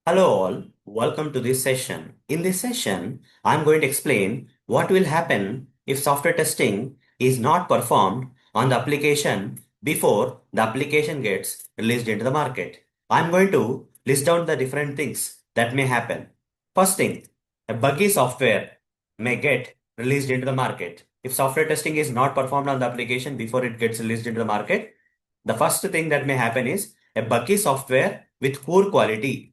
Hello all, welcome to this session. In this session, I'm going to explain what will happen if software testing is not performed on the application before the application gets released into the market. I'm going to list down the different things that may happen. First thing, a buggy software may get released into the market. If software testing is not performed on the application before it gets released into the market, the first thing that may happen is a buggy software with poor quality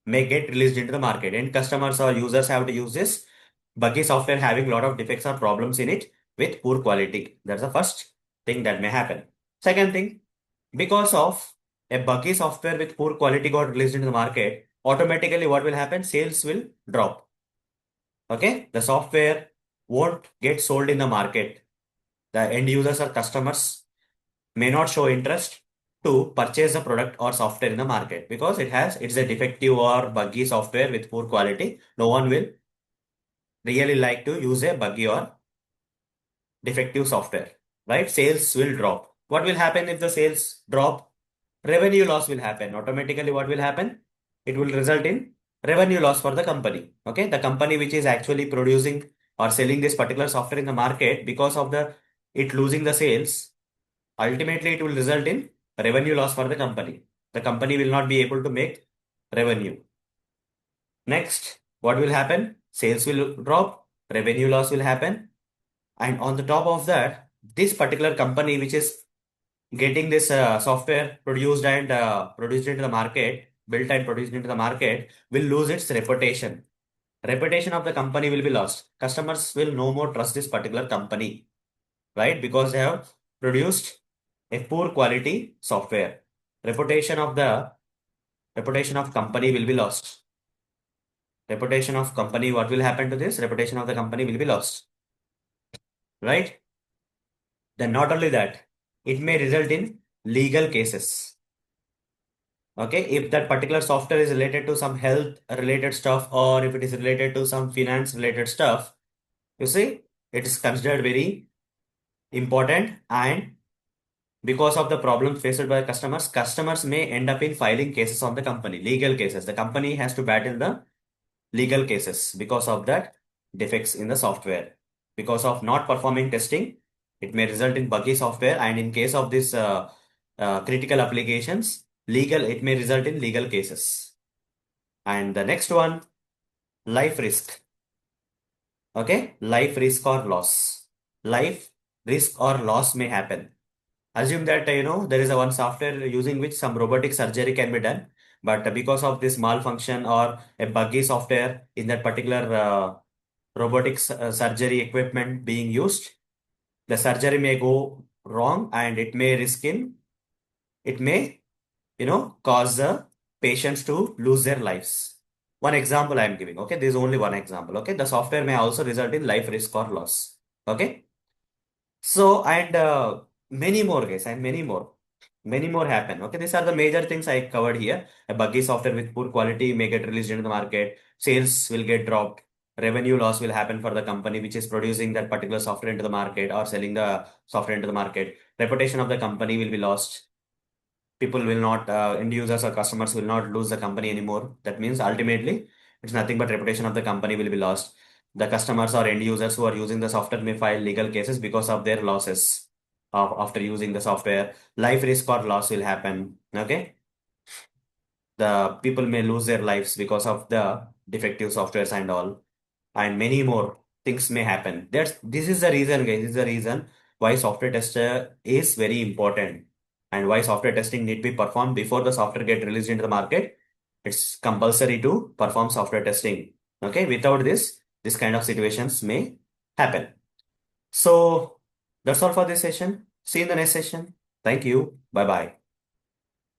may get released into the market, and customers or users have to use this buggy software having a lot of defects or problems in it with poor quality. That's the first thing that may happen. Second thing, because of a buggy software with poor quality got released into the market, automatically what will happen? Sales will drop. Okay, the software won't get sold in the market. The end users or customers may not show interest to purchase the product or software in the market because it's a defective or buggy software with poor quality. No one will really like to use a buggy or defective software, right? Sales will drop. What will happen if the sales drop? Revenue loss will happen. Automatically, what will happen? It will result in revenue loss for the company. Okay, the company which is actually producing or selling this particular software in the market, because of the it losing the sales, ultimately it will result in revenue loss for the company. The company will not be able to make revenue. Next, what will happen? Sales will drop, revenue loss will happen, and on the top of that, this particular company which is getting this software produced into the market, built and produced into the market, will lose its reputation. Reputation of the company will be lost. Customers will no more trust this particular company, right? Because they have produced a poor quality software. Reputation of the reputation of company will be lost. Reputation of company, what will happen to this? Reputation of the company will be lost, right? Then not only that, it may result in legal cases. Okay, if that particular software is related to some health related stuff or if it is related to some finance related stuff, you see, it is considered very important, and because of the problems faced by customers may end up in filing cases on the company, legal cases. The company has to battle the legal cases because of that defects in the software. Because of not performing testing, it may result in buggy software, and in case of this critical applications, it may result in legal cases. And the next one, life risk. Okay, life risk or loss. Life risk or loss may happen. Assume that there is a one software using which some robotic surgery can be done, but because of this malfunction or a buggy software in that particular surgery equipment being used, the surgery may go wrong and it may cause the patients to lose their lives. One example I am giving. Okay, this is only one example. Okay, the software may also result in life risk or loss. Okay. So, and many more guys, and many more happen. Okay, these are the major things I covered here. A buggy software with poor quality may get released into the market. Sales will get dropped. Revenue loss will happen for the company which is producing that particular software into the market or selling the software into the market. Reputation of the company will be lost. People will not, end users or customers will not lose the company anymore. That means ultimately it's nothing but reputation of the company will be lost. The customers or end users who are using the software may file legal cases because of their losses after using the software. Life risk or loss will happen. Okay, the people may lose their lives because of the defective softwares and all, and many more things may happen. This is the reason, guys. This is the reason why software tester is very important and why software testing need to be performed before the software get released into the market. It's compulsory to perform software testing. Okay, without this kind of situations may happen. So that's all for this session. See you in the next session. Thank you. Bye bye.